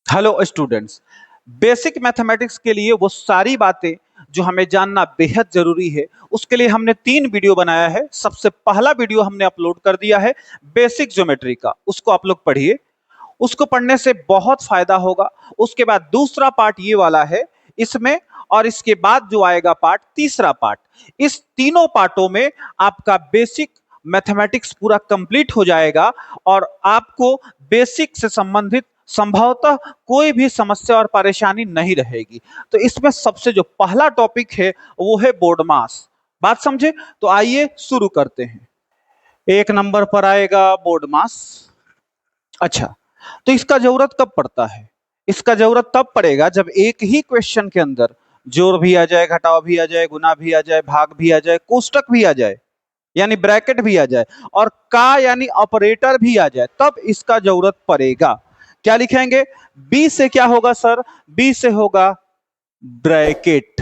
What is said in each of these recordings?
Hello students. Basic mathematics के लिए वो सारी बातें जो हमें जानना बेहद जरूरी है, उसके लिए हमने 3 वीडियो बनाया है। सबसे पहला वीडियो हमने अपलोड कर दिया है बेसिक ज्योमेट्री का, उसको आप लोग पढ़िए। उसको पढ़ने से बहुत फायदा होगा। उसके बाद दूसरा पार्ट ये वाला है इसमें, और इसके बाद जो आएगा पार्ट, तीसरा पार्ट। इस तीनों पार्टों में आपका बेसिक मैथमेटिक्स पूरा कंप्लीट हो जाएगा और आपको बेसिक से संबंधित संभवतः कोई भी समस्या और परेशानी नहीं रहेगी। तो इसमें सबसे जो पहला टॉपिक है वो है बोर्ड मास। बात समझे? तो आइए शुरू करते हैं। 1 नंबर पर आएगा बोर्ड मास। अच्छा, तो इसका जरूरत कब पड़ता है? इसका जरूरत तब पड़ेगा जब एक ही क्वेश्चन के अंदर जोड़ भी आ जाए, घटाव भी आ जाए, गुना भी आ जाए, भाग भी आ जाए, कोष्टक भी आ जाए, यानी ब्रैकेट भी आ जाए, और का यानी ऑपरेटर भी आ जाए, तब इसका जरूरत पड़ेगा। क्या लिखेंगे? बी से क्या होगा सर? बी से होगा ब्रैकेट,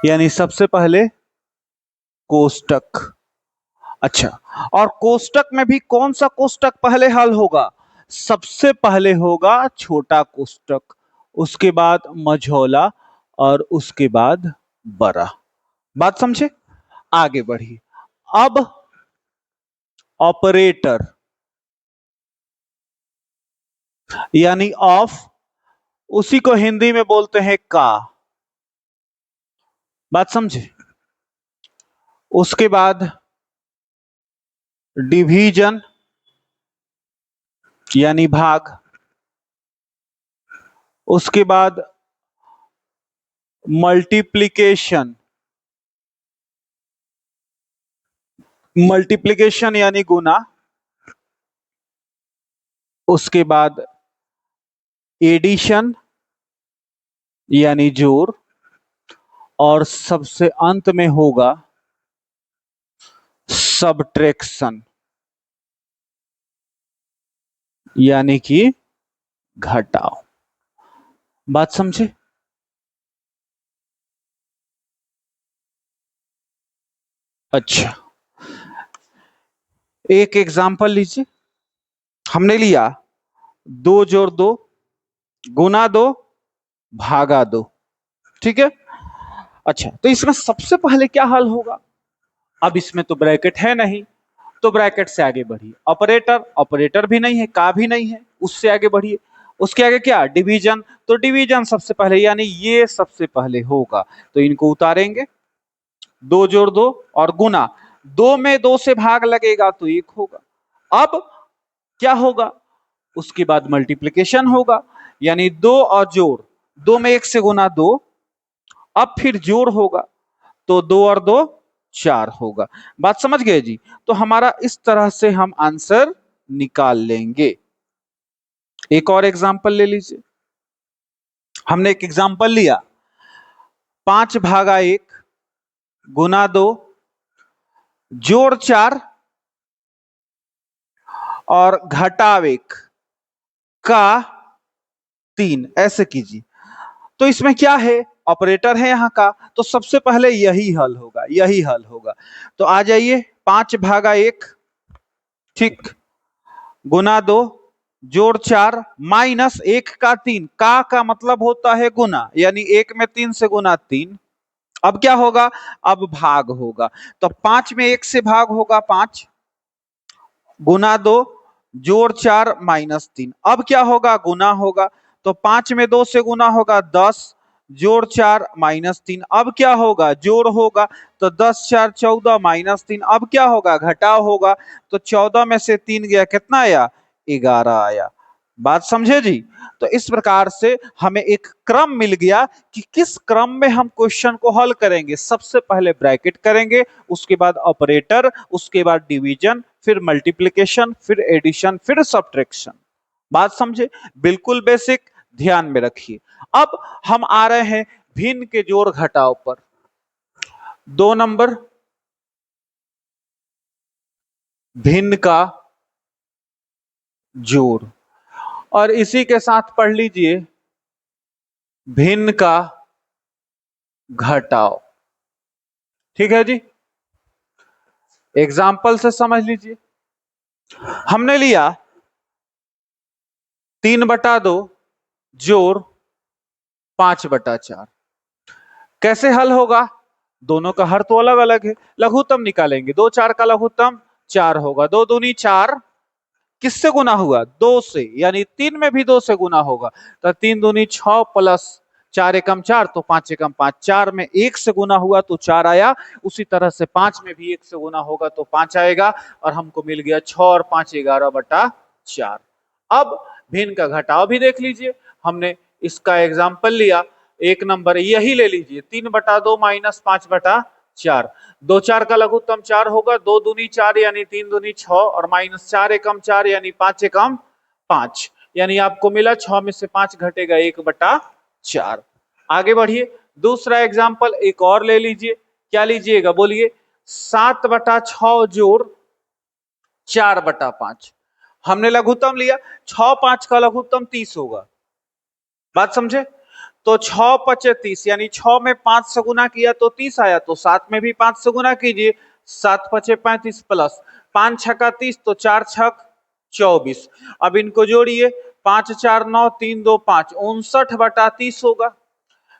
यानी सबसे पहले कोष्टक। अच्छा, और कोष्टक में भी कौन सा कोष्टक पहले हल होगा? सबसे पहले होगा छोटा कोष्टक, उसके बाद मझौला, और उसके बाद बड़ा। बात समझे? आगे बढ़िए। अब ऑपरेटर यानी ऑफ, उसी को हिंदी में बोलते हैं का। बात समझे? उसके बाद डिवीजन यानी भाग, उसके बाद मल्टीप्लिकेशन, मल्टीप्लिकेशन यानी गुना, उसके बाद एडिशन यानी जोड़, और सबसे अंत में होगा सबट्रैक्शन यानी कि घटाव। बात समझे? अच्छा, एक एग्जांपल लीजिए। हमने लिया 2 जोड़ 2 गुना 2 भागा 2। ठीक है। अच्छा, तो इसमें सबसे पहले क्या हल होगा? अब इसमें तो ब्रैकेट है नहीं, तो ब्रैकेट से आगे बढ़िए। ऑपरेटर, ऑपरेटर भी नहीं है, का भी नहीं है, उससे आगे बढ़िए। उसके आगे क्या? डिवीजन, तो डिवीजन सबसे पहले, यानी ये सबसे पहले होगा, तो इनको उतारेंगे। 2 जोड़ 2 और गुना, 2 में 2 से भाग लगेगा तो 1 होगा। अब क्या होगा? उसके बाद मल्टीप्लिकेशन होगा, यानी 2 और जोड़, 2 में 1 से गुना 2। अब फिर जोड़ होगा, तो 2 और 2 4 होगा। बात समझ गए जी? तो हमारा इस तरह से हम आंसर निकाल लेंगे। एक और एग्जांपल ले लीजिए। हमने एक एग्जांपल लिया 5/1 गुना 2 जोड़ 4 और घटाव 1 का 3, ऐसे कीजिए। तो इसमें क्या है? ऑपरेटर है यहाँ का, तो सबसे पहले यही हल होगा, यही हल होगा। तो आ जाइए, 5/1 ठीक, गुना 2 जोड़ 4 माइनस 1 का 3, का मतलब होता है गुना, यानी 1 में 3 से गुना 3। अब क्या होगा? अब भाग होगा, तो 5 में 1 से भाग होगा 5, गुना 2 जोड़ 4 माइनस 3। अब क्या होगा? गुना होगा, तो 5 में 2 से गुना होगा 10 जोड़ 4 माइनस 3। अब क्या होगा? जोड़ होगा, तो 10×4 = 14 माइनस 3। अब क्या होगा? घटाव होगा, तो 14 में से 3 गया, कितना आया? 11 आया। बात समझे जी? तो इस प्रकार से हमें एक क्रम मिल गया कि किस क्रम में हम क्वेश्चन को हल करेंगे। सबसे पहले ब्रैकेट करेंगे, उसके बाद ऑपरेटर, उसके बाद डिवीजन, फिर मल्टीप्लिकेशन, फिर एडिशन, फिर सब्ट्रैक्शन। बात समझे? बिल्कुल बेसिक, ध्यान में रखिए। अब हम आ रहे हैं भिन्न के जोड़ घटाव पर। 2 नंबर भिन्न का जोड़, और इसी के साथ पढ़ लीजिए भिन्न का घटाव। ठीक है जी? एग्जाम्पल से समझ लीजिए। हमने लिया 3/2 जोड़ 5/4 कैसे हल होगा? दोनों का हर तो अलग अलग है, लघुत्तम निकालेंगे। 2 4 का लघुत्तम 4 होगा। 2 दूनी 4, किससे गुना हुआ? 2 से, यानी 3 में भी 2 से गुना होगा। तो 3 दूनी 6 प्लस 4 एकम 4, तो 5 एकम 5। 4 में 1 से गुना हुआ तो 4 आया। उसी तरह से 5 में भी 1 से गुना होगा तो 5 आएगा। और हमको मिल गया 6 और 5 11/4। अब भिन्न का घटाव भी देख लीजिए। हमने इसका एग्जाम्पल लिया, एक नंबर यही ले लीजिए, 3/2 माइनस 5/4। 2 4 का लघुत्तम 4 होगा। 2 दूनी 4 यानी 3 दूनी 6 और माइनस 4 एकम 4 यानी 5 एकम 5, यानी आपको मिला 6 में से 5 घटेगा 1/4। आगे बढ़िए, दूसरा एग्जाम्पल एक और ले लीजिए। क्या लीजिएगा बोलिए? 7/6 जोड़ 4/5। हमने लघुत्तम लिया, 6 5 का लघुत्तम 30 होगा। बात समझे? तो 6 5 30, यानी 6 में 5 से गुना किया तो 30 आया। तो 7 में भी 5 से गुना कीजिए। 7 5 35 प्लस 5 6 30, तो 4 6 24। अब इनको जोड़िए, 5 4 9 3 2 5, 59/30 होगा।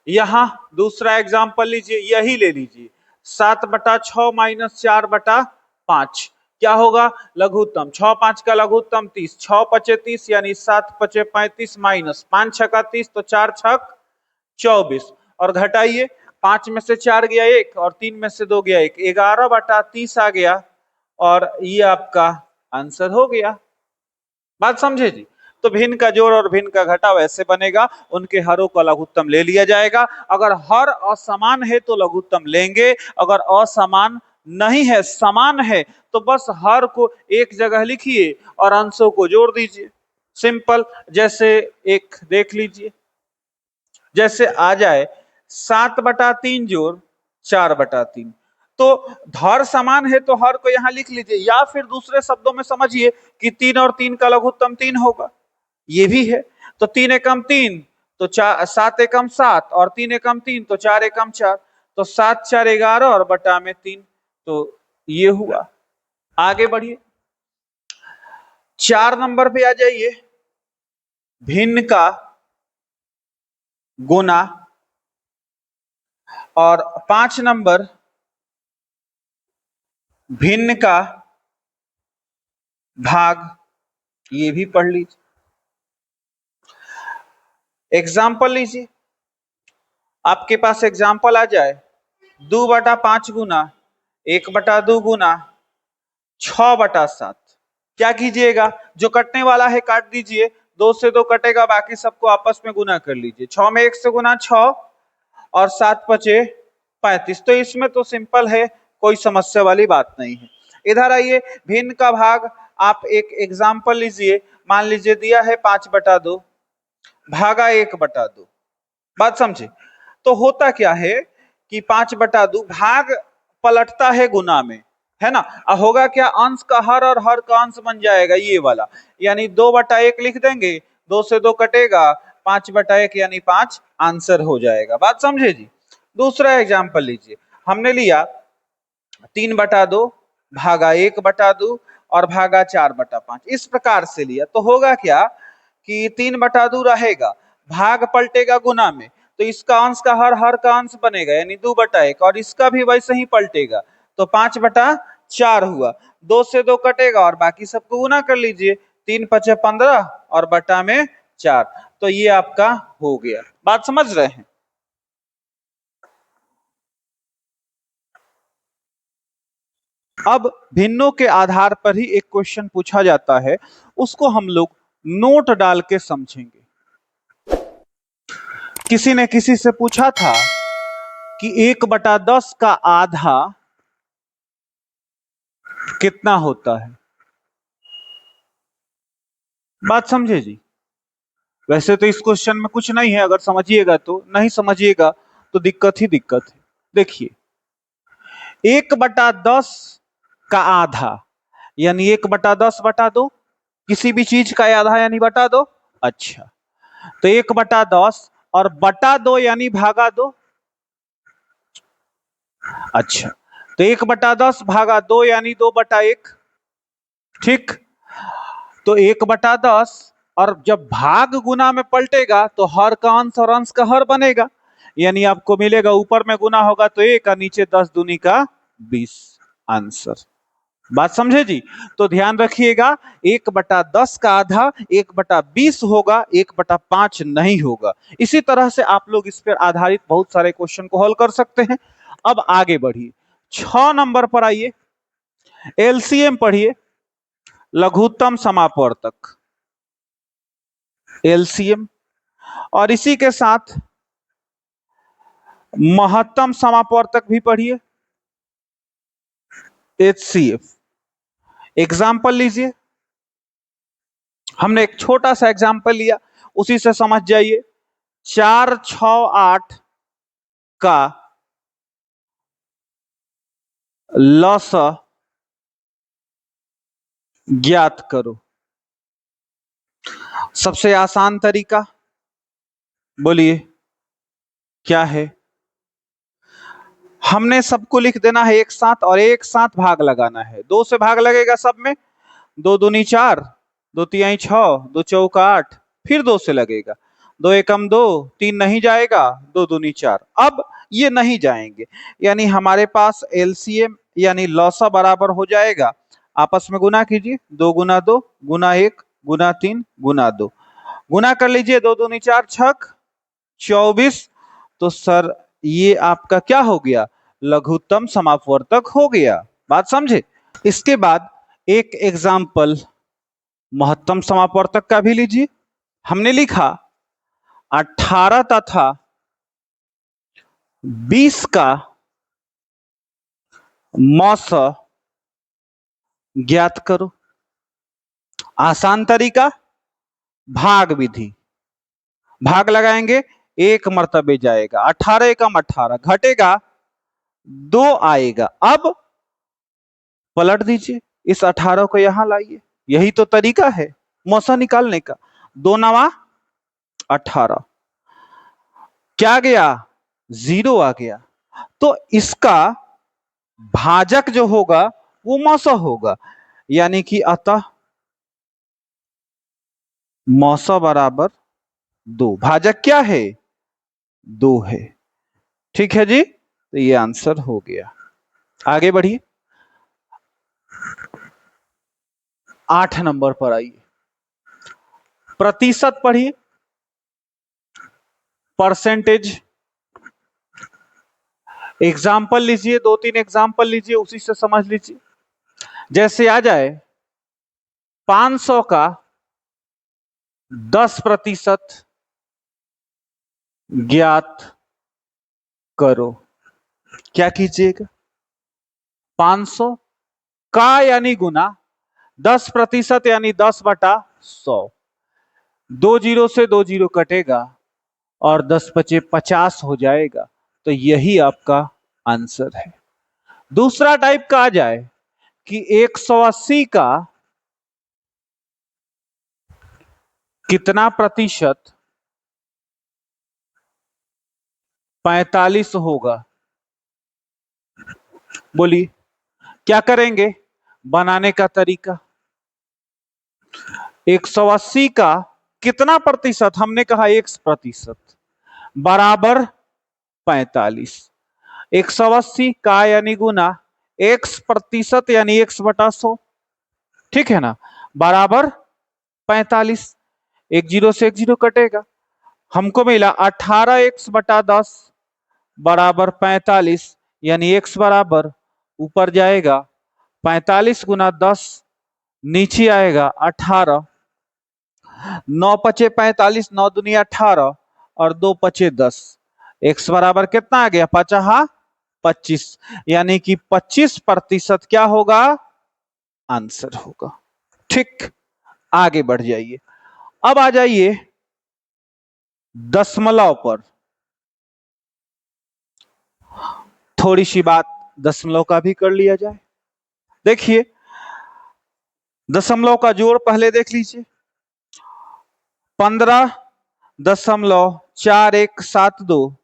यहां दूसरा एग्जाम्पल लीजिए, यही ले लीजिए, 7/6 माइनस 4/5 क्या होगा? लघुत्तम। 6 5 का लघुत्तम 30, 6 5 30 यानी 7 5 35 माइनस 5 6 30, तो 4 6 24। और घटाइए, 5 में से 4 गया 1 और 3 में से 2 गया 1, 11/30 आ गया। और ये आपका आंसर हो गया। बात समझे जी? तो भिन्न का जोड़ और भिन्न का घटाव ऐसे बनेगा, उनके हरों का लघुत्तम ले लिया जाएगा। अगर हर असमान है तो लघुत्तम लेंगे, अगर असमान नहीं है, समान है, तो बस हर को एक जगह लिखिए और अंशों को जोड़ दीजिए। सिंपल। जैसे एक देख लीजिए, जैसे आ जाए 7/3 जोड़ 4/3, तो हर समान है तो हर को यहां लिख लीजिए, या फिर दूसरे शब्दों में समझिए कि 3 और 3 का लघुत्तम 3 होगा। ये भी है। तो 3 एकम 3, तो 7 एकम 7 और 3 एकम 3, तो 4 एकम 4, तो 7 4 11 और बटा में 3। तो ये हुआ। आगे बढ़िए, 4 नंबर पे आ जाइए। भिन्न का गुना, और 5 नंबर भिन्न का भाग, ये भी पढ़ लीजिए। एग्जाम्पल लीजिए, आपके पास एग्जाम्पल आ जाए 2/5 गुना 1/2 गुना 6/7। क्या कीजिएगा? जो कटने वाला है काट दीजिए, 2 से 2 कटेगा, बाकी सबको आपस में गुना कर लीजिए। 6 में 1 से गुना 6 और 7 5 35। तो इसमें तो सिंपल है, कोई समस्या वाली बात नहीं है। इधर आइए, भिन्न का भाग। आप एक एग्जाम्पल लीजिए, मान लीजिए दिया है 5/2 भागा 1/2। बात समझे? तो होता क्या है कि 5/2 भाग पलटता है गुना में, है ना? होगा क्या? अंश का हर और हर का अंश बन जाएगा ये वाला, यानी 2/1 लिख देंगे, 2 से 2 कटेगा, 5/1 यानी 5 आंसर हो जाएगा। बात समझे जी? दूसरा एग्जाम्पल लीजिए, हमने लिया 3/2 भागा 1/2 और भागा 4/5, इस प्रकार से लिया। तो होगा क्या कि 3/2 रहेगा, भाग पलटेगा गुना में, तो इसका अंश का हर का अंश बनेगा, यानी 2/1, और इसका भी वैसे ही पलटेगा, तो 5/4 हुआ। 2 से 2 कटेगा और बाकी सबको गुना कर लीजिए, 3 5 15 और बटा में 4। तो ये आपका हो गया। बात समझ रहे हैं? अब भिन्नों के आधार पर ही एक क्वेश्चन पूछा जाता है, उसको हम लोग नोट डाल के समझेंगे। किसी ने किसी से पूछा था कि 1/10 का आधा कितना होता है? बात समझे जी? वैसे तो इस क्वेश्चन में कुछ नहीं है, अगर समझिएगा तो, नहीं समझिएगा तो दिक्कत ही दिक्कत है। देखिए, 1/10 का आधा यानी 1/10/2, किसी भी चीज का आधा यानी बटा दो। अच्छा, तो 1/10 और बटा 2 यानी भागा 2। अच्छा, तो 1/10 भागा 2 यानी 2/1। ठीक, तो 1/10 और जब भाग गुना में पलटेगा तो हर का अंश और अंश का हर बनेगा, यानी आपको मिलेगा ऊपर में गुना होगा तो 1 और नीचे 10 दूनी का 20 आंसर। बात समझे जी? तो ध्यान रखिएगा 1/10 का आधा 1/20 होगा, 1/5 नहीं होगा। इसी तरह से आप लोग इस पर आधारित बहुत सारे क्वेश्चन को हल कर सकते हैं। अब आगे बढ़िए, 6 नंबर पर आइए, एलसीएम पढ़िए, लघुत्तम समापवर्तक, एलसीएम, और इसी के साथ महत्तम समापवर्तक भी पढ़िए, एचसीएफ। एग्जाम्पल लीजिए, हमने एक छोटा सा एग्जाम्पल लिया, उसी से समझ जाइए। 4, 6, 8 का लसा ज्ञात करो। सबसे आसान तरीका बोलिए क्या है? हमने सबको लिख देना है एक साथ और एक साथ भाग लगाना है। 2 से भाग लगेगा सब में, 2 दूनी 4, 2 तिहाई 6, 2 चौका 8, फिर 2 से लगेगा, 2 एकम 2, 3 नहीं जाएगा, 2 दूनी 4। अब ये नहीं जाएंगे, यानी हमारे पास एलसीएम यानी लौसा बराबर हो जाएगा, आपस में गुना कीजिए, 2 गुना 2 गुना 1 गुना 3 गुना 2, गुना कर लीजिए, 2 दूनी 4 छक 24। तो सर ये आपका क्या हो गया? लघुत्तम समापवर्तक हो गया। बात समझे? इसके बाद एक एग्जाम्पल महत्तम समापवर्तक का भी लीजिए। हमने लिखा 18 तथा 20 का मौसा ज्ञात करो। आसान तरीका, भाग विधि, भाग लगाएंगे, एक मर्तबे जाएगा, 18 एकम 18 घटेगा 2 आएगा। अब पलट दीजिए, इस 18 को यहां लाइए, यही तो तरीका है मौसा निकालने का। 2 नवा 18, क्या गया? 0 आ गया। तो इसका भाजक जो होगा वो मौसा होगा, यानी कि अतः मौसा बराबर 2। भाजक क्या है? 2 है। ठीक है जी, तो ये आंसर हो गया। आगे बढ़िए, 8 नंबर पर आइए, प्रतिशत पढ़िए, परसेंटेज। एग्जाम्पल लीजिए, 2-3 एग्जाम्पल लीजिए, उसी से समझ लीजिए। जैसे आ जाए 500 का 10% ज्ञात करो। क्या कीजिएगा? 500 का यानी गुना, 10% यानी 10/100, 2 जीरो से 2 जीरो कटेगा और 10 बचे 50 हो जाएगा। तो यही आपका आंसर है। दूसरा टाइप का आ जाए कि 180 का कितना प्रतिशत 45 होगा। बोलिए क्या करेंगे? बनाने का तरीका, 180 का कितना प्रतिशत, हमने कहा 1% बराबर 45। 180 का यानी गुना, x% यानी 1/100, ठीक है ना, बराबर 45। 1 जीरो से 1 जीरो कटेगा, हमको मिला 18x/10 बराबर 45, यानी x बराबर ऊपर जाएगा 45 गुना 10, नीचे आएगा 18, 9 पचे 45, 9 दूनी 18 और 2 पचे 10, x बराबर कितना आ गया? 25, यानी कि 25% क्या होगा? आंसर होगा। ठीक, आगे बढ़ जाइए। अब आ जाइए दशमलव पर। थोड़ी सी बात दशमलव का भी कर लिया जाए। देखिए दशमलव का जोड़ पहले देख लीजिए, 15.4172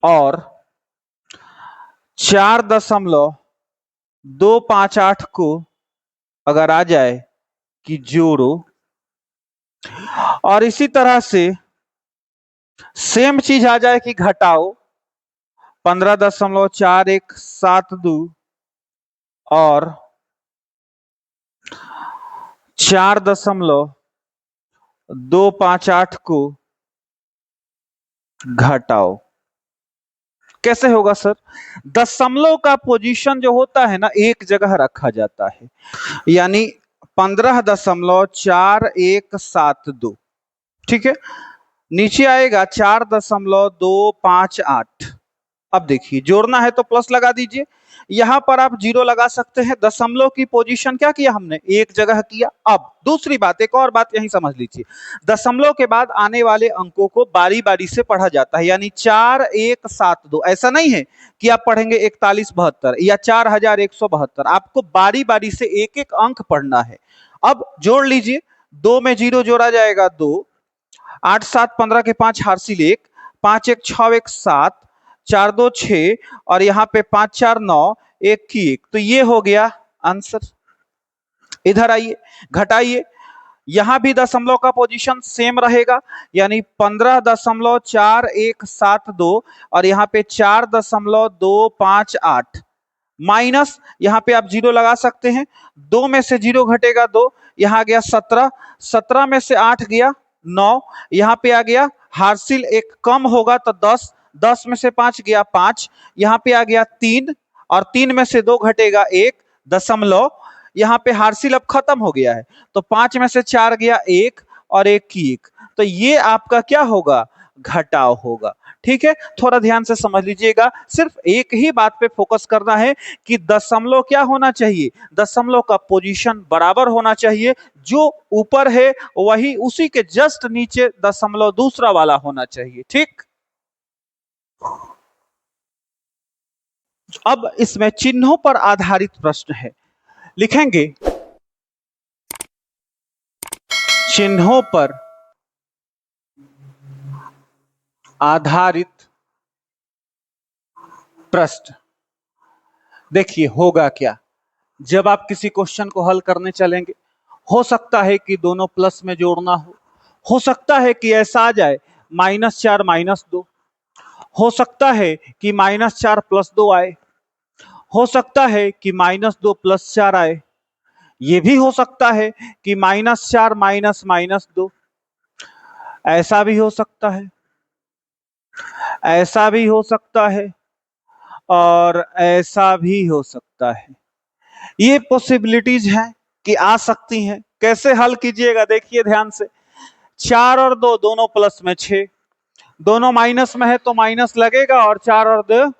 और 4.258 को अगर आ जाए कि जोड़ो और इसी तरह से सेम चीज आ जाए कि घटाओ 15.4172 और 4.258 को घटाओ। कैसे होगा सर? दशमलव का पोजीशन जो होता है ना एक जगह रखा जाता है, यानी 15.4172, ठीक है। नीचे आएगा 4.258। अब देखिए जोड़ना है तो प्लस लगा दीजिए, यहां पर आप जीरो लगा सकते हैं। दशमलव की पोजीशन क्या किया हमने, एक जगह किया। अब दूसरी बात, एक और बात यही समझ लीजिए, दशमलव के बाद आने वाले अंकों को बारी बारी से पढ़ा जाता है, यानी 4172। ऐसा नहीं है कि आप पढ़ेंगे 4172 या 4172, आपको बारी बारी से एक एक अंक पढ़ना है। अब जोड़ लीजिए, 2 में 0 जोड़ा जाएगा 2, 8 7 15 के 5 हार्सिल 1, 5 1 6 1 7, 4 2 6 और यहाँ पे 5 4 9, 1 की 1। तो ये हो गया आंसर। इधर आइए घटाइए, यहां भी दशमलव का पोजीशन सेम रहेगा, यानी 15.4172 और यहाँ पे 4.258 माइनस, यहाँ पे आप जीरो लगा सकते हैं। 2 में से 0 घटेगा 2, यहाँ गया 17, 17 में से 8 गया 9, यहाँ पे आ गया हार्सिल एक कम होगा तो 10, 10 में से 5 गया 5, यहाँ पे आ गया 3 और 3 में से 2 घटेगा 1 दशमलव, यहाँ पे हार्सिल अब खत्म हो गया है तो 5 में से 4 गया 1 और 1 की 1। तो ये आपका क्या होगा, घटाव होगा। ठीक है, थोड़ा ध्यान से समझ लीजिएगा, सिर्फ एक ही बात पे फोकस करना है कि दशमलव क्या होना चाहिए, दशमलव का पोजीशन बराबर होना चाहिए, जो ऊपर है वही उसी के जस्ट नीचे दशमलव दूसरा वाला होना चाहिए। ठीक, अब इसमें चिन्हों पर आधारित प्रश्न है, लिखेंगे चिन्हों पर आधारित प्रश्न। देखिए होगा क्या, जब आप किसी क्वेश्चन को हल करने चलेंगे, हो सकता है कि दोनों प्लस में जोड़ना हो सकता है कि ऐसा आ जाए -4 -2, हो सकता है कि -4 + 2 आए, हो सकता है कि -2 + 4 आए, ये भी हो सकता है कि -4 -2, ऐसा भी हो सकता है, ऐसा भी हो सकता है और ऐसा भी हो सकता है। ये पॉसिबिलिटीज हैं कि आ सकती हैं। कैसे हल कीजिएगा देखिए ध्यान से, 4 और 2 दोनों प्लस में 6, दोनों माइनस में है तो माइनस लगेगा और 4 और 2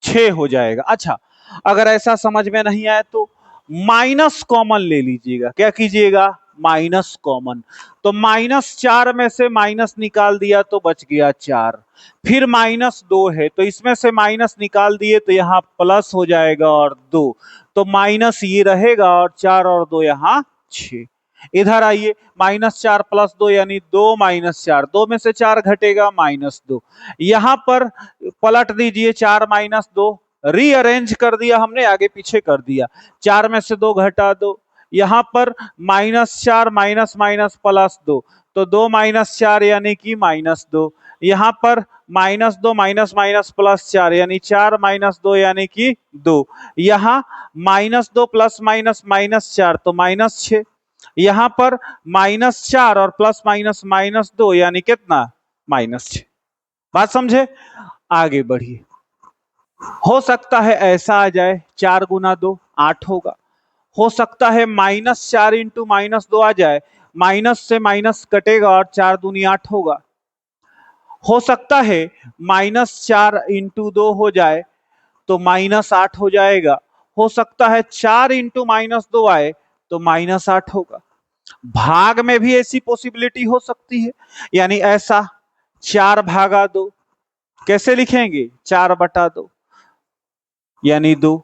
6 हो जाएगा। अच्छा, अगर ऐसा समझ में नहीं आया तो माइनस कॉमन ले लीजिएगा। क्या कीजिएगा, माइनस कॉमन। तो -4 में से माइनस निकाल दिया तो बच गया 4, फिर -2 है तो इसमें से माइनस निकाल दिए तो यहाँ प्लस हो जाएगा और 2, तो माइनस ये रहेगा और 4 और 2 यहाँ 6। इधर आइए, -4 + 2 यानी 2 -4, 2 में से 4 घटेगा -2, यहां पर पलट दीजिए 4 -2, रीअरेंज कर दिया हमने, आगे पीछे कर दिया, 4 में से 2 घटा दो, यहां पर -4 माइनस माइनस +2, तो 2 -4 यानी कि -2, यहां पर -2 माइनस माइनस +4 यानी 4 -2 यानी कि 2, यहां -2 प्लस माइनस -4 तो -6, यहां पर -4 और प्लस माइनस -2 यानी कितना, -6। बात समझे, आगे बढ़िए। हो सकता है ऐसा आ जाए 4 × 2 8 होगा, हो सकता है -4 × -2 आ जाए, माइनस से माइनस कटेगा और 4 दूनी 8 होगा, हो सकता है -4 × 2 हो जाए तो -8 हो जाएगा, हो सकता है 4 × -2 आए तो -8 होगा। भाग में भी ऐसी पॉसिबिलिटी हो सकती है, यानी ऐसा 4/2, कैसे लिखेंगे, 4/2 यानी 2,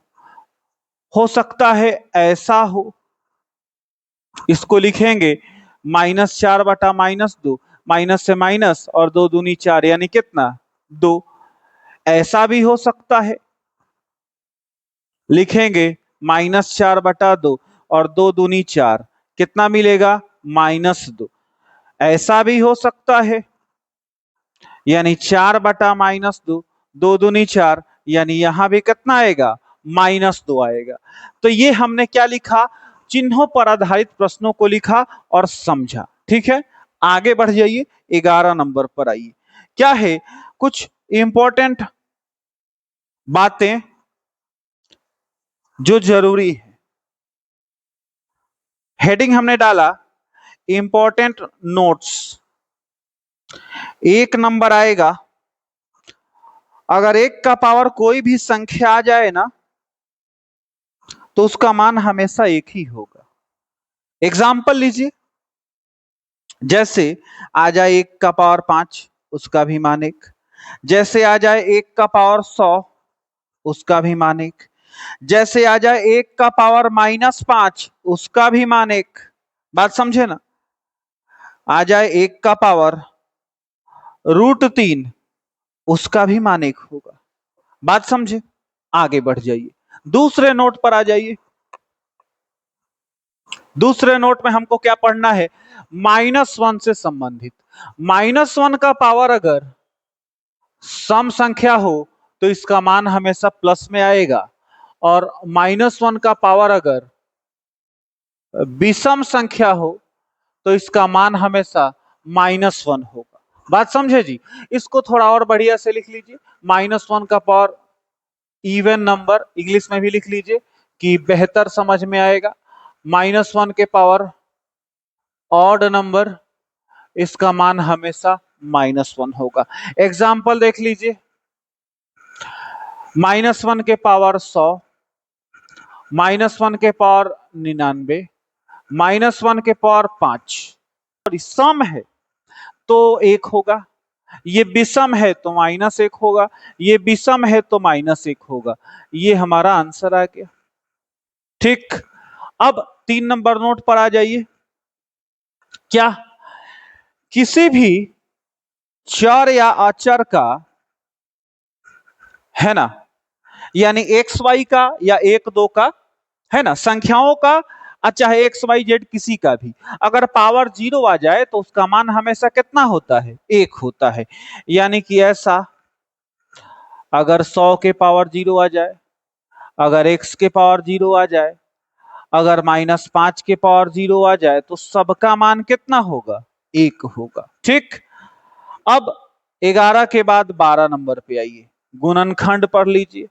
हो सकता है ऐसा हो, इसको लिखेंगे -4/-2, माइनस से माइनस और 2 दूनी 4 यानी कितना, 2, ऐसा भी हो सकता है, लिखेंगे -4/2 और 2 दूनी 4, कितना मिलेगा, -2, ऐसा भी हो सकता है, यानी 4/-2, 2 दूनी 4, यानी यहां भी कितना आएगा, -2 आएगा। तो ये हमने क्या लिखा, चिन्हों पर आधारित प्रश्नों को लिखा और समझा। ठीक है, आगे बढ़ जाइए, 11 नंबर पर आइए। क्या है, कुछ इंपॉर्टेंट बातें जो जरूरी है। हेडिंग हमने डाला इंपॉर्टेंट नोट्स। 1 नंबर आएगा, अगर 1 का पावर कोई भी संख्या आ जाए ना, तो उसका मान हमेशा 1 ही होगा। एग्जाम्पल लीजिए, जैसे आ जाए 1 का पावर 5, उसका भी मान 1। जैसे आ जाए 1 का पावर 100, उसका भी मान 1। जैसे आ जाए 1 का पावर -5, उसका भी मान 1। बात समझे ना। आ जाए 1 का पावर √3, उसका भी मान 1 होगा। बात समझे, आगे बढ़ जाइए, दूसरे नोट पर आ जाइए। दूसरे नोट में हमको क्या पढ़ना है, -1 से संबंधित। -1 का पावर अगर सम संख्या हो तो इसका मान हमेशा प्लस में आएगा, और -1 का पावर अगर विषम संख्या हो तो इसका मान हमेशा -1 होगा। बात समझे जी। इसको थोड़ा और बढ़िया से लिख लीजिए, -1 का पावर इवन नंबर, इंग्लिश में भी लिख लीजिए कि बेहतर समझ में आएगा। -1 के पावर ऑड नंबर, इसका मान हमेशा -1 होगा। एग्जाम्पल देख लीजिए, -1 के पावर 100, -1 के पावर 99, -1 के पावर 5। सम है तो 1 होगा, ये विषम है तो -1 होगा, ये विषम है तो -1 होगा। ये हमारा आंसर आ गया। ठीक, अब 3 नंबर नोट पर आ जाइए। क्या, किसी भी चर या अचर का, है ना, यानी एक्स वाई का या 1 2 का, है ना, संख्याओं का, चाहे एक्स वाई जेड किसी का भी, अगर पावर 0 आ जाए तो उसका मान हमेशा कितना होता है, 1 होता है। यानी कि ऐसा, अगर 100 के पावर 0 आ जाए, अगर x के पावर 0 आ जाए, अगर -5 के पावर 0 आ जाए, तो सबका मान कितना होगा, 1 होगा। ठीक, अब 11 के बाद 12 नंबर पे आइए, गुणनखंड पढ़ लीजिए,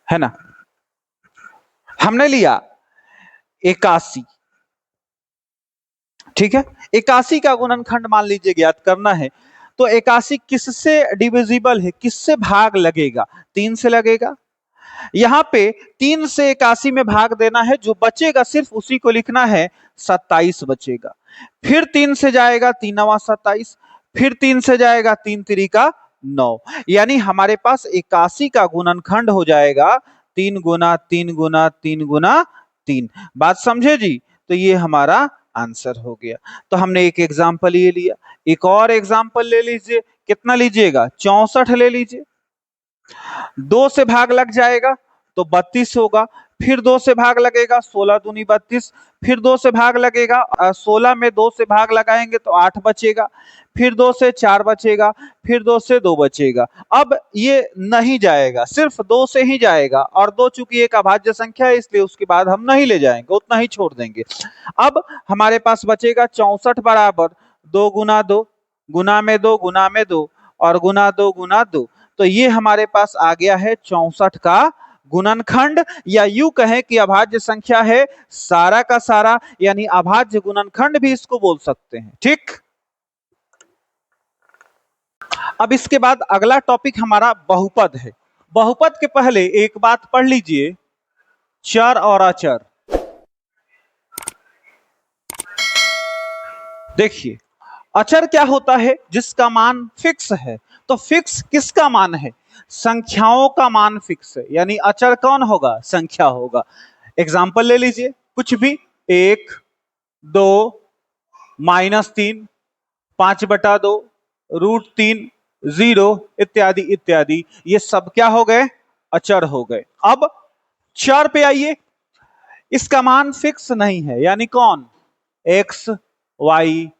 है ना। हमने लिया 81, ठीक है। 81 का गुणनखंड मान लीजिए ज्ञात करना है, तो 81 किससे डिविजिबल है, किससे भाग लगेगा, 3 से लगेगा। यहाँ पे 3 से 81 में भाग देना है, जो बचेगा सिर्फ उसी को लिखना है, 27 बचेगा। फिर 3 से जाएगा 3 9 27, फिर 3 से जाएगा 3 3 का 9, यानी हमारे पास 81 का गुणनखंड हो जाएगा 3 गुना 3 गुना 3 गुना 3। बात समझे जी। तो ये हमारा आंसर हो गया। तो हमने एक एग्जाम्पल ये लिया, एक और एग्जाम्पल ले लीजिए। कितना लीजिएगा, 64 ले लीजिए। 2 से भाग लग जाएगा तो 32 होगा, फिर 2 से भाग लगेगा, 16 दूनी 32, फिर 2 से भाग लगेगा, 16 में 2 से भाग लगाएंगे तो 8 बचेगा, फिर 2 से 4 बचेगा, फिर 2 से 2 बचेगा। अब ये नहीं जाएगा, सिर्फ 2 से ही जाएगा, और 2 चूंकि एक अभाज्य संख्या है इसलिए उसके बाद हम नहीं ले जाएंगे, उतना ही छोड़ देंगे। अब हमारे पास बचेगा 64 बराबर 2 गुना 2 गुना में 2 गुना में 2 और गुना 2 गुना 2। तो ये हमारे पास आ गया है 64 का गुणनखंड, या यूं कहें कि अभाज्य संख्या है सारा का सारा, यानी अभाज्य गुणनखंड भी इसको बोल सकते हैं। ठीक, अब इसके बाद अगला टॉपिक हमारा बहुपद है। बहुपद के पहले एक बात पढ़ लीजिए, चर और अचर। देखिए, अचर क्या होता है, जिसका मान फिक्स है। तो फिक्स किसका मान है, संख्याओं का मान फिक्स है, यानी अचर कौन होगा, संख्या होगा। एग्जाम्पल ले लीजिए, कुछ भी, 1 2 -3 5/2 √3 0 इत्यादि इत्यादि, ये सब क्या हो गए, अचर हो गए। अब चर पे आइए, इसका मान फिक्स नहीं है, यानी कौन, एक्स वाई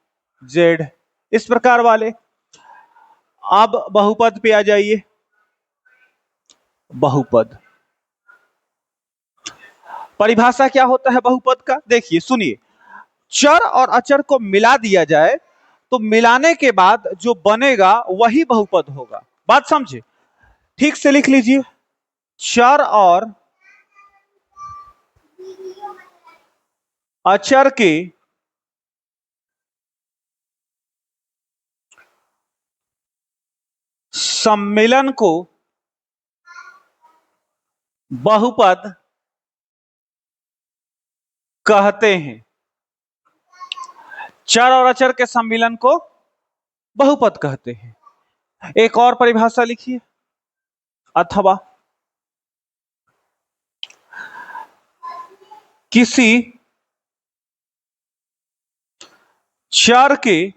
जेड, इस प्रकार वाले। अब बहुपद पे आ जाइए। बहुपद परिभाषा क्या होता है बहुपद का, देखिए सुनिए। चर और अचर को मिला दिया जाए तो मिलाने के बाद जो बनेगा वही बहुपद होगा। बात समझे, ठीक से लिख लीजिए। चर और अचर के सम्मिलन को बहुपद कहते हैं। चर और अचर के सम्मिलन को बहुपद कहते हैं। एक और परिभाषा लिखिए। अथवा किसी चर के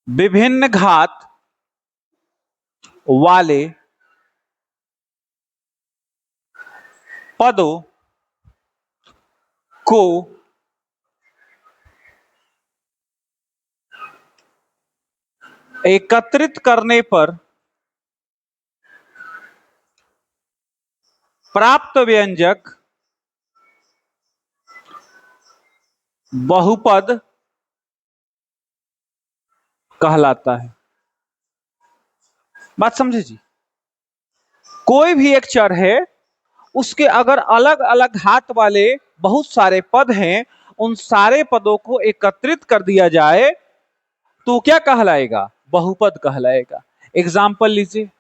विभिन्न घात वाले पदों को एकत्रित करने पर प्राप्त व्यंजक बहुपद कहलाता है। बात समझे जी। कोई भी एक चर है, उसके अगर अलग अलग घात वाले बहुत सारे पद हैं, उन सारे पदों को एकत्रित कर दिया जाए तो क्या कहलाएगा, बहुपद कहलाएगा। एग्जाम्पल लीजिए।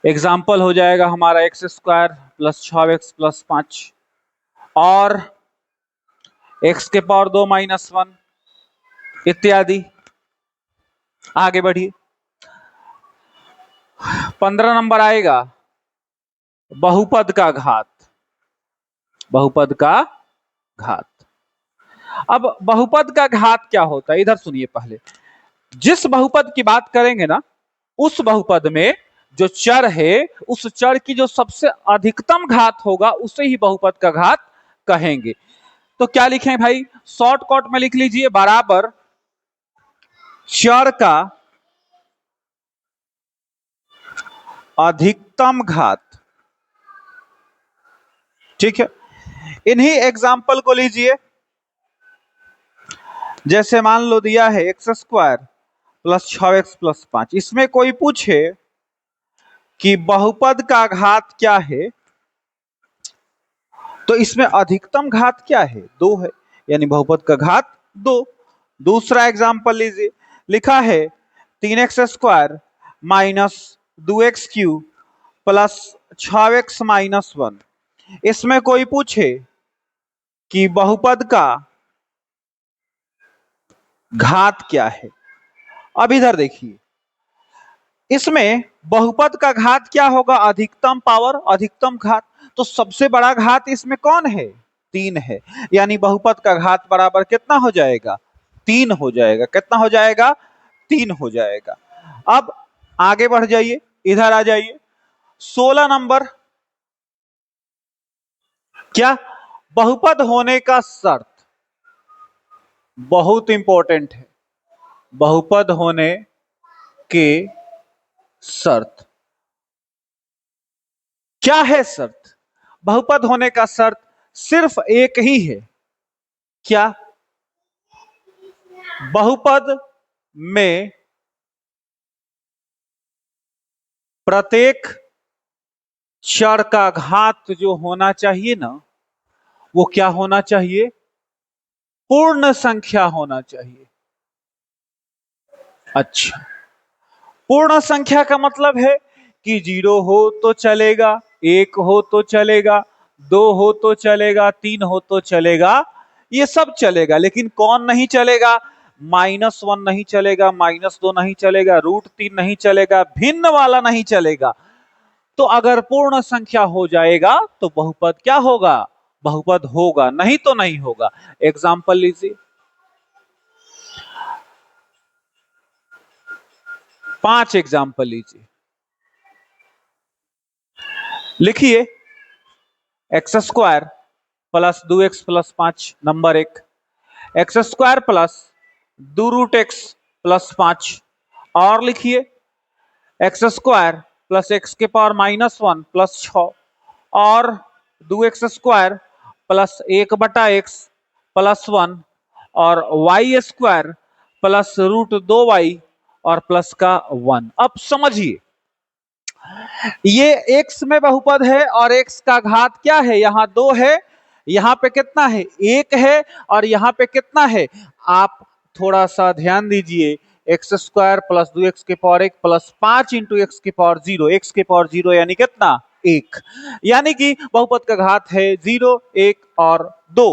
एग्जाम्पल हो जाएगा हमारा x square plus 6x plus 5 और एक्स के पावर 2 माइनस 1 इत्यादि। आगे बढ़िए। 15 नंबर आएगा बहुपद का घात। बहुपद का घात। अब बहुपद का घात क्या होता है, इधर सुनिए। पहले जिस बहुपद की बात करेंगे ना, उस बहुपद में जो चर है, उस चर की जो सबसे अधिकतम घात होगा उसे ही बहुपद का घात कहेंगे। तो क्या लिखें भाई, शॉर्टकट में लिख लीजिए, बराबर चर का अधिकतम घात। ठीक है, इन्हीं एग्जाम्पल को लीजिए। जैसे मान लो दिया है x square plus 6x plus 5। इसमें कोई पूछे कि बहुपद का घात क्या है, तो इसमें अधिकतम घात क्या है, 2 है, यानी बहुपद का घात 2। दूसरा एग्जाम्पल लीजिए। लिखा है 3x square minus 2x cube plus 6x minus 1। इसमें कोई पूछे कि बहुपद का घात क्या है। अब इधर देखिए, इसमें बहुपद का घात क्या होगा, अधिकतम पावर अधिकतम घात। तो सबसे बड़ा घात इसमें कौन है, 3 है, यानी बहुपद का घात बराबर कितना हो जाएगा, 3 हो जाएगा। कितना हो जाएगा, 3 हो जाएगा। अब आगे बढ़ जाइए, इधर आ जाइए। 16 नंबर, क्या, बहुपद होने का शर्त। बहुत इंपॉर्टेंट है, बहुपद होने के शर्त। क्या है शर्त, बहुपद होने का शर्त सिर्फ एक ही है। क्या, बहुपद में प्रत्येक चर का घात जो होना चाहिए ना, वो क्या होना चाहिए, पूर्ण संख्या होना चाहिए। अच्छा, पूर्ण संख्या का मतलब है कि 0 हो तो चलेगा, 1 हो तो चलेगा, 2 हो तो चलेगा, 3 हो तो चलेगा, ये सब चलेगा। लेकिन कौन नहीं चलेगा, -1 नहीं चलेगा, -2 नहीं चलेगा, √3 नहीं चलेगा, भिन्न वाला नहीं चलेगा। तो अगर पूर्ण संख्या हो जाएगा तो बहुपद क्या होगा, बहुपद होगा, नहीं तो नहीं होगा। एग्जाम्पल लीजिए। 5 एग्जाम्पल लीजिए। लिखिए x square plus 2x plus 5 number एक, x square plus 2√x plus 5, और लिखिए एक्स स्क्वायर प्लस एक्स के पावर -1 प्लस 6, और 2x square plus 1/x plus 1, और वाई स्क्वायर प्लस √2y और प्लस का 1। अब समझिए ये x में बहुपद है और x का घात क्या है, यहां 2 है, यहां पे कितना है 1 है, और यहां पे कितना है, आप थोड़ा सा ध्यान दीजिए, एक्स स्क्वायर प्लस 2x के पावर 1 प्लस 5 इंटू एक्स के पावर 0, एक्स के पावर 0 यानी कितना 1, यानी कि बहुपद का घात है 0 1 और 2,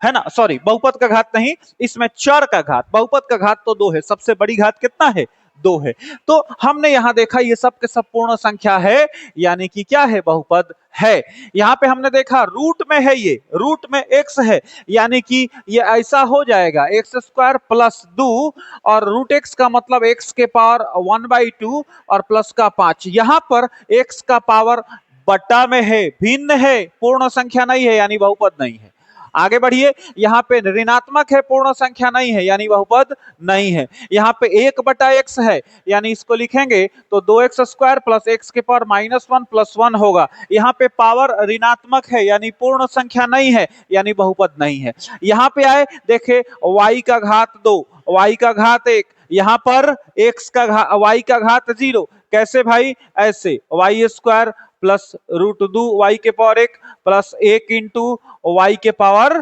है ना, सॉरी बहुपद का घात नहीं, इसमें चर का घात, बहुपद का घात तो 2 है, सबसे बड़ी घात कितना है 2 है। तो हमने यहां देखा ये सब के सब पूर्ण संख्या है, यानी कि क्या है बहुपद है। यहां पे हमने देखा रूट में है, ये रूट में एक्स है, यानी कि ये ऐसा हो जाएगा एक्स स्क्वायर प्लस 2 और रूट एक्स का मतलब एक्स के पावर 1/2 और प्लस का 5, यहां पर एक्स का पावर बट्टा में है, भिन्न है, पूर्ण संख्या नहीं है, यानी बहुपद नहीं है। आगे बढ़िए, यहाँ पे ऋणात्मक है, पूर्ण संख्या नहीं है, यानी बहुपद नहीं है। यहाँ पे 1/x है, यानी इसको लिखेंगे तो 2x स्क्वायर प्लस एक्स के पावर -1 प्लस 1 होगा। यहाँ पे पावर ऋणात्मक है, यानी पूर्ण संख्या नहीं है, यानी बहुपद नहीं है। यहाँ पे आए देखे y का घात 2, y का घात 1, यहाँ पर x का y का घात 0, कैसे भाई, ऐसे y स्क्वायर प्लस √2y के पावर 1 प्लस 1 इंटू y के पावर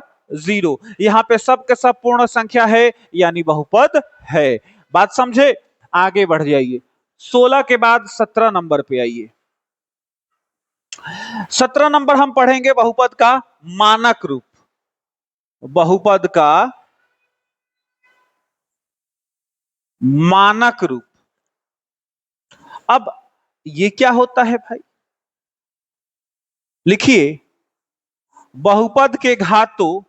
0, यहां पे सब के सब पूर्ण संख्या है, यानी बहुपद है। बात समझे, आगे बढ़ जाइए, 16 के बाद 17 नंबर पे आइए। 17 नंबर हम पढ़ेंगे बहुपद का मानक रूप, बहुपद का मानक रूप। अब ये क्या होता है भाई, लिखिए बहुपद के घातों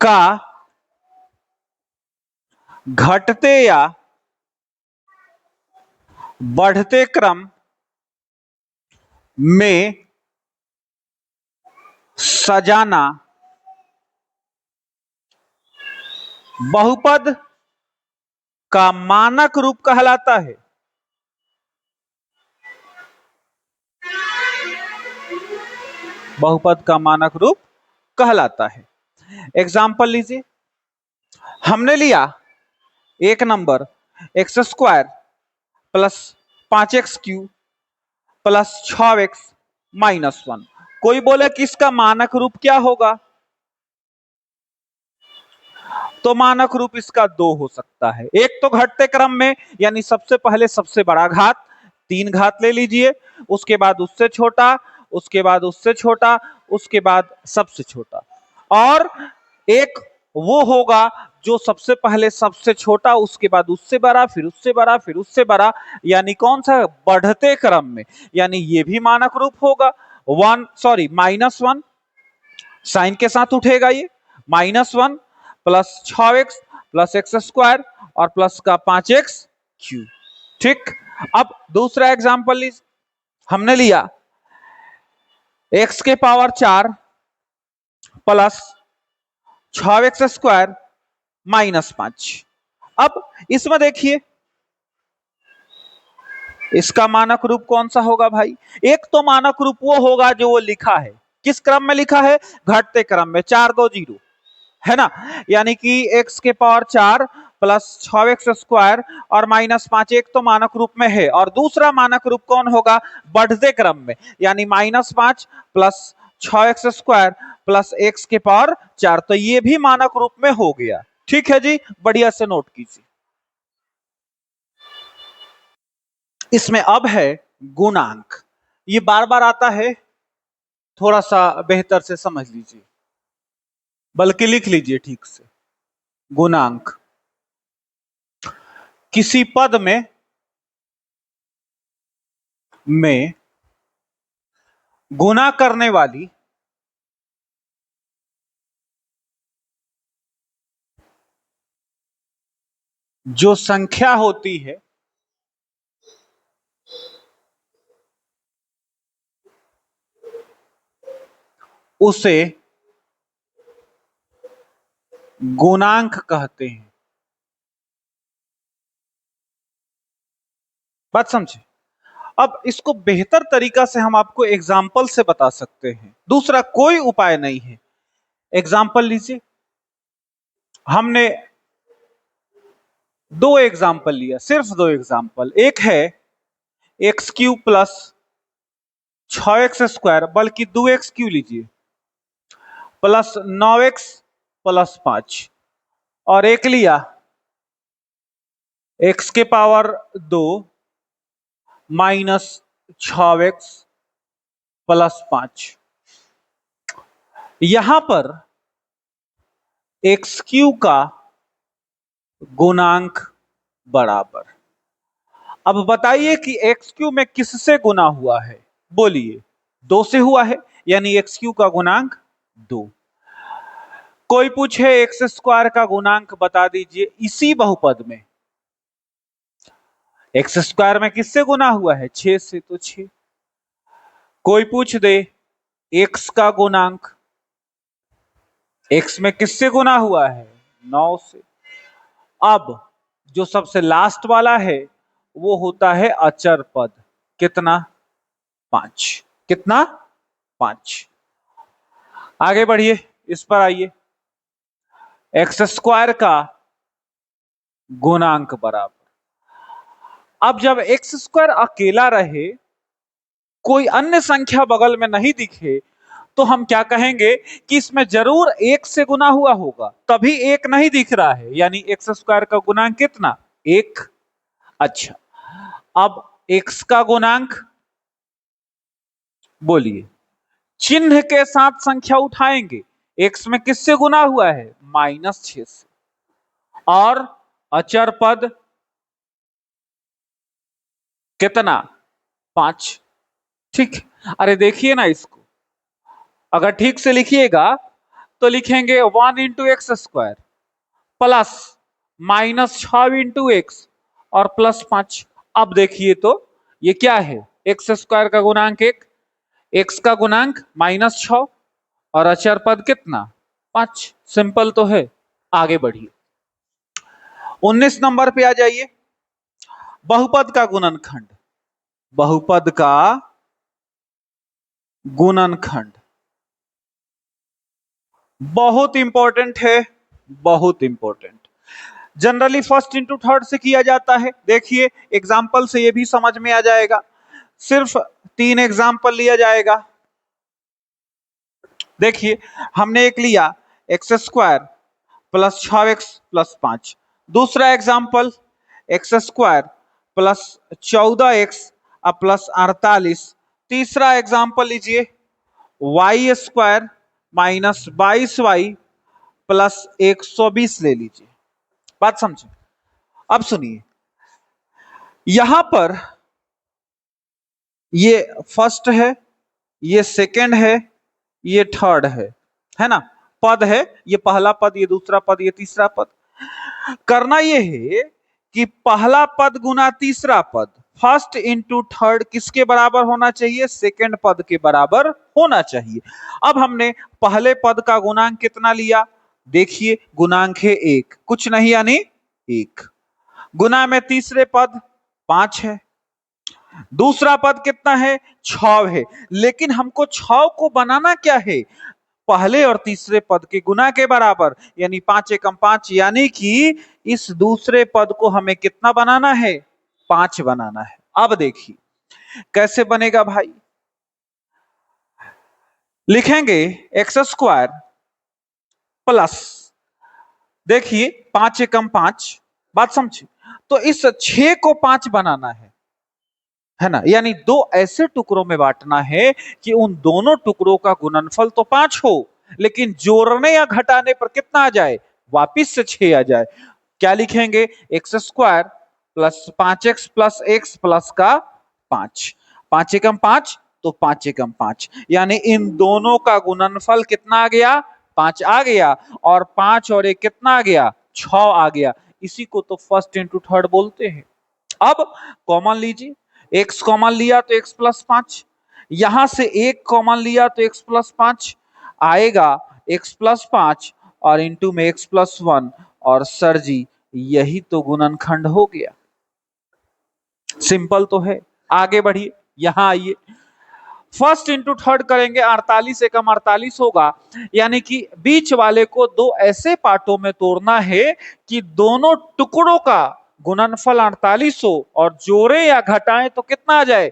का घटते या बढ़ते क्रम में सजाना बहुपद का मानक रूप कहलाता है। बहुपद का मानक रूप कहलाता है। एग्जाम्पल लीजिए, हमने लिया एक number x square plus 5x³ plus 6x -1, कोई बोले कि इसका मानक रूप क्या होगा, तो मानक रूप इसका 2 हो सकता है। एक तो घटते क्रम में, यानी सबसे पहले सबसे बड़ा घात, 3 घात ले लीजिए, उसके बाद उससे छोटा, उसके बाद उससे छोटा, उसके बाद सबसे छोटा, और एक वो होगा जो सबसे पहले सबसे छोटा, उसके बाद उससे बड़ा, फिर उससे बड़ा, फिर उससे बड़ा, यानी कौन सा बढ़ते क्रम में, यानी ये भी मानक रूप होगा। -1 साइन के साथ उठेगा, ये -1 plus 6x plus x square और प्लस का 5x³। ठीक, अब दूसरा एग्जांपल लीजिए, हमने लिया x के पावर 4 प्लस 6x² -5। अब इसमें देखिए इसका मानक रूप कौन सा होगा भाई, एक तो मानक रूप वो होगा जो वो लिखा है, किस क्रम में लिखा है, घटते क्रम में, 4 2 0, है ना, यानी कि x के पावर 4 प्लस 6x² और -5, एक तो मानक रूप में है, और दूसरा मानक रूप कौन होगा, बढ़ते क्रम में, यानी -5 प्लस 6x² प्लस x के पावर 4, तो ये भी मानक रूप में हो गया। ठीक है जी, बढ़िया से नोट कीजिए। इसमें अब है गुणांक, ये बार बार आता है, थोड़ा सा बेहतर से समझ लीजिए, बल्कि लिख लीजिए ठीक से। गुणांक किसी पद में गुना करने वाली जो संख्या होती है उसे गुणांक कहते हैं। बात समझे? अब इसको बेहतर तरीका से हम आपको एग्जाम्पल से बता सकते हैं, दूसरा कोई उपाय नहीं है। एग्जाम्पल लीजिए, हमने दो एग्जाम्पल लिया, सिर्फ दो एग्जाम्पल। एक है एक्स क्यूब प्लस 6x², बल्कि 2x क्यों लीजिए, प्लस 9x प्लस 5, और एक लिया x के पावर 2 माइनस 6x प्लस 5। यहां पर एक्स क्यू का गुणांक बराबर। अब बताइए कि एक्स क्यू में किससे गुना हुआ है, बोलिए। 2 से हुआ है, यानी एक्स क्यू का गुणांक 2। कोई पूछे x² का गुणांक बता दीजिए, इसी बहुपद में x² में किससे गुना हुआ है, 6 से, तो 6। कोई पूछ दे x का गुणांक, x में किससे गुना हुआ है, 9 से। अब जो सबसे लास्ट वाला है वो होता है अचर पद, कितना, 5। कितना, 5। आगे बढ़िए, इस पर आइए। x² का गुणांक बराबर। अब जब x² अकेला रहे, कोई अन्य संख्या बगल में नहीं दिखे, तो हम क्या कहेंगे कि इसमें जरूर 1 से गुना हुआ होगा, तभी 1 नहीं दिख रहा है, यानी x² का गुणांक कितना, 1। अच्छा, अब x का गुणांक बोलिए, चिन्ह के साथ संख्या उठाएंगे। x में किससे गुना हुआ है, -6 से, और अचर पद कितना, 5। ठीक, अरे देखिए ना इसको, अगर ठीक से लिखिएगा तो लिखेंगे 1 into x² plus -6 into x और प्लस 5। अब देखिए तो ये क्या है, x² का गुणांक 1, x का गुणांक -6 और अचर पद कितना, 5। सिंपल तो है। आगे बढ़िए, 19 नंबर पे आ जाइए। बहुपद का गुणनखंड, बहुपद का गुणनखंड बहुत इंपॉर्टेंट है, बहुत important. Generally first into third से किया जाता है। देखिए एग्जाम्पल से ये भी समझ में आ जाएगा, सिर्फ 3 एग्जाम्पल लिया जाएगा। देखिए हमने एक लिया x² प्लस 6x प्लस 5, दूसरा example x² plus 14x plus 48, तीसरा एग्जाम्पल लीजिए y² माइनस 22y प्लस 120 ले लीजिए। बात समझे? अब सुनिए, यहां पर ये फर्स्ट है, ये सेकंड है, ये थर्ड है ना, पद है, ये पहला पद, ये दूसरा पद, ये तीसरा पद। करना ये है कि पहला पद गुना तीसरा पद, फर्स्ट इंटू थर्ड किसके बराबर होना चाहिए, सेकंड पद के बराबर होना चाहिए। अब हमने पहले पद का गुणांक कितना लिया, देखिए गुणांक है 1, कुछ नहीं यानी 1, गुना में तीसरे पद 5 है, दूसरा पद कितना है, 6 है, लेकिन हमको 6 को बनाना क्या है, पहले और तीसरे पद के गुना के बराबर, यानी 5 एकम 5, यानी कि इस दूसरे पद को हमें कितना बनाना है, 5 बनाना है। अब देखिए कैसे बनेगा भाई, लिखेंगे x² प्लस, देखिए 5 एकम 5, बात समझे, तो इस 6 को 5 बनाना है ना, यानी दो ऐसे टुकड़ों में बांटना है कि उन दोनों टुकड़ों का गुणनफल तो 5 हो, लेकिन जोड़ने या घटाने पर कितना आ जाए, वापिस से 6 आ जाए। क्या लिखेंगे, x² plus 5x plus x plus का 5, 5 एकम 5 तो 5 एकम 5, यानी इन दोनों का गुणनफल कितना आ गया, 5 आ गया, और 5 और 1 कितना आ गया, 6 आ गया। इसी को तो फर्स्ट इंटू थर्ड बोलते हैं। अब कॉमन लीजिए, x कॉमन लिया तो x प्लस 5, यहां से 1 कॉमन लिया तो x प्लस 5, आएगा x+5 और इंटू में x+1। और सर जी यही तो गुणनखंड हो गया। सिंपल तो है। आगे बढ़िए, यहां आइए, फर्स्ट इंटू थर्ड करेंगे, 48 एकम 48 होगा। यानी कि बीच वाले को दो ऐसे पार्टों में तोड़ना है कि दोनों टुकड़ों का गुणनफल 48 हो और जोड़े या घटाएं तो कितना आ जाए,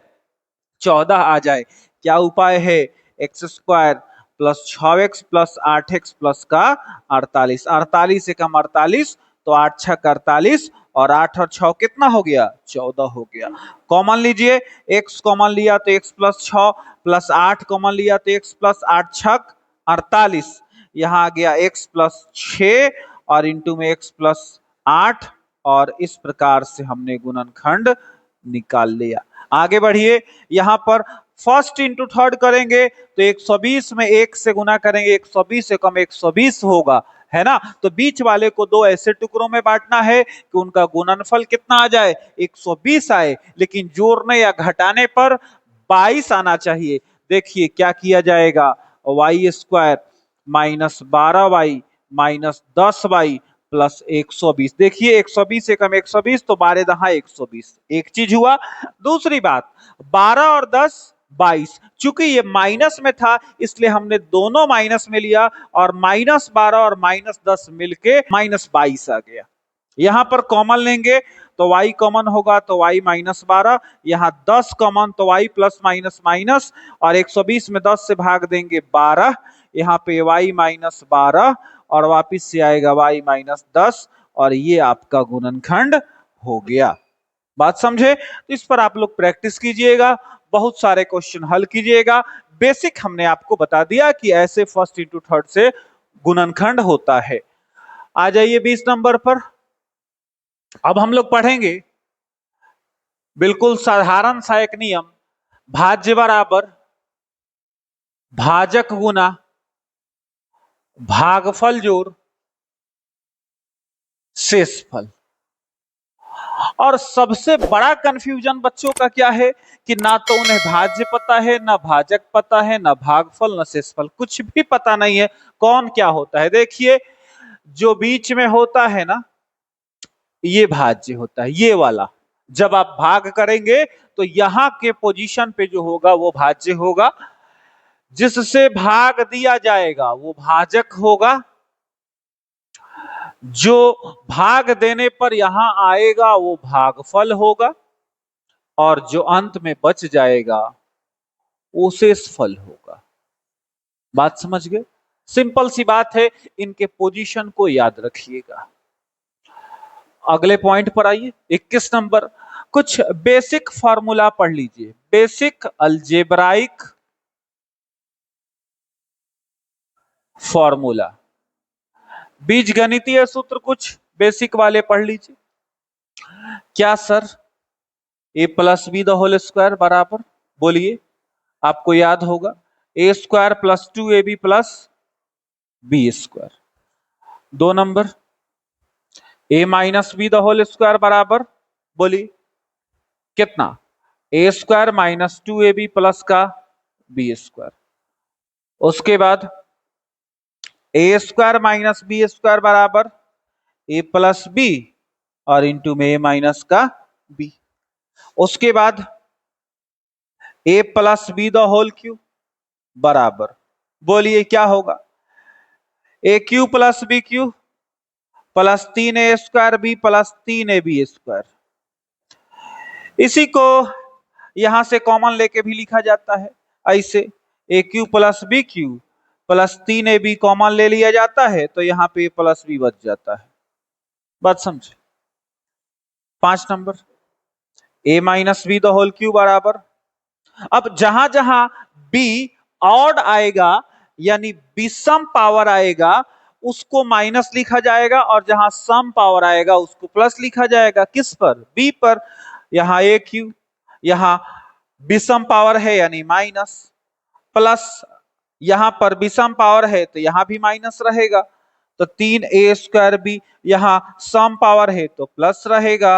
14 आ जाए। क्या उपाय है, x² plus 6x plus 8x plus का 48। 48 एकम 48 तो 8 छक 48 और 8 और 6 कितना हो गया, 14 हो गया। कॉमन लीजिए, x कॉमन लिया तो x प्लस 6 प्लस 8 कॉमन लिया तो x प्लस 8 छक 48। यहां आ गया x प्लस 6 और इंटू में x प्लस 8 और इस प्रकार से हमने गुणनखंड निकाल लिया। आगे बढ़िए, यहां पर फर्स्ट इंटू थर्ड करेंगे तो 120 में 1 से गुना करेंगे, 120 से कम 120 होगा, है ना। तो बीच वाले को दो ऐसे टुकड़ों में बांटना है कि उनका गुणनफल कितना आ जाए, 120 आए, लेकिन जोड़ने या घटाने पर 22 आना चाहिए। देखिए क्या किया जाएगा, y² minus 12y minus 10y plus 120। देखिए 120 एकम 120 तो 12 दहा 120, एक चीज हुआ। दूसरी बात, 12 और 10 22, चूंकि ये माइनस में था इसलिए हमने दोनों माइनस में लिया और -12 और -10 मिलके -22 आ गया। यहां पर कॉमन लेंगे तो y कॉमन होगा तो y -12, यहां 10 कॉमन तो y प्लस माइनस माइनस और 120 में 10 से भाग देंगे 12, यहाँ पे y -12 और वापिस से आएगा y -10 और ये आपका गुणनखंड हो गया। बात समझे? तो इस पर आप लोग प्रैक्टिस कीजिएगा, बहुत सारे क्वेश्चन हल कीजिएगा। बेसिक हमने आपको बता दिया कि ऐसे फर्स्ट इंटू थर्ड से गुणनखंड होता है। आ जाइए 20 नंबर पर। अब हम लोग पढ़ेंगे बिल्कुल साधारण सा एक नियम, भाज्य बराबर भाजक गुना भागफल जोड़ शेषफल। और सबसे बड़ा कंफ्यूजन बच्चों का क्या है कि ना तो उन्हें भाज्य पता है, ना भाजक पता है, ना भागफल, ना शेषफल, कुछ भी पता नहीं है कौन क्या होता है। देखिए जो बीच में होता है ना ये भाज्य होता है, ये वाला। जब आप भाग करेंगे तो यहां के पोजीशन पे जो होगा वो भाज्य होगा, जिससे भाग दिया जाएगा वो भाजक होगा, जो भाग देने पर यहां आएगा वो भागफल होगा और जो अंत में बच जाएगा वो शेषफल होगा। बात समझ गए? सिंपल सी बात है, इनके पोजीशन को याद रखिएगा। अगले पॉइंट पर आइए, 21 नंबर। कुछ बेसिक फॉर्मूला पढ़ लीजिए, बेसिक अलजेब्राइक फॉर्मूला, बीजगणितीय सूत्र कुछ बेसिक वाले पढ़ लीजिए। क्या सर, a+b² बराबर, बोलिए, आपको याद होगा a² + 2ab + b²। 2 number, a-b² बराबर, बोलिए कितना, a² - 2ab प्लस का b²। उसके बाद a² - b² बराबर a + b और इंटू में a माइनस का b। उसके बाद a + b² बराबर, बोलिए क्या होगा, a³ + b³ plus 3a² plus 3ab²। इसी को यहां से कॉमन लेके भी लिखा जाता है ऐसे, a³ + b³ plus 3ab common ले लिया जाता है तो यहाँ पे a + b बच जाता है। बात समझे? 5 नंबर, a - b² बराबर, अब जहां जहां b ऑड आएगा यानी विषम पावर आएगा उसको माइनस लिखा जाएगा और जहां सम पावर आएगा उसको प्लस लिखा जाएगा। किस पर, b पर। यहां a³ यहां विषम पावर है यानी माइनस, प्लस यहां पर विषम पावर है तो यहां भी माइनस रहेगा, तो 3a²b, यहां सम पावर है तो प्लस रहेगा।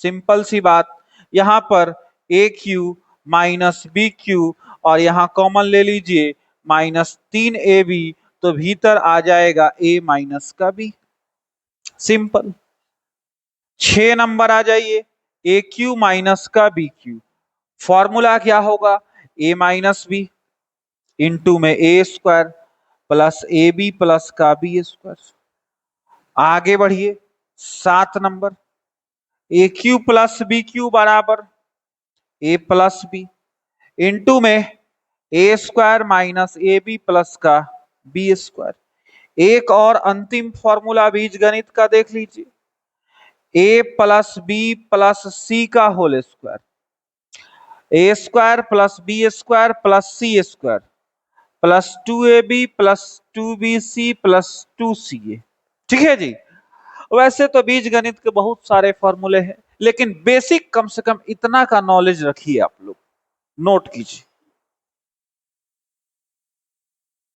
सिंपल सी बात, यहां पर a³ - b³ और यहां कॉमन ले लीजिए माइनस 3ab, तो भीतर आ जाएगा a माइनस का b। सिंपल। 6 नंबर आ जाइए, ए क्यू माइनस का बी क्यू। फॉर्मूला क्या होगा, a माइनस बी इंटू में a square plus a b plus का बी स्क्वायर। आगे बढ़िए, 7 number, a cube plus b cube बराबर ए प्लस बी इंटू में a square minus a b plus का b square. एक और अंतिम फॉर्मूला बीजगणित का देख लीजिए, a plus B plus c का whole square, a square plus b square plus c square plus 2ab plus 2bc plus 2ca। ठीक है जी। वैसे तो बीज गणित के बहुत सारे फॉर्मूले हैं, लेकिन बेसिक कम से कम इतना का नॉलेज रखिए, आप लोग नोट कीजिए।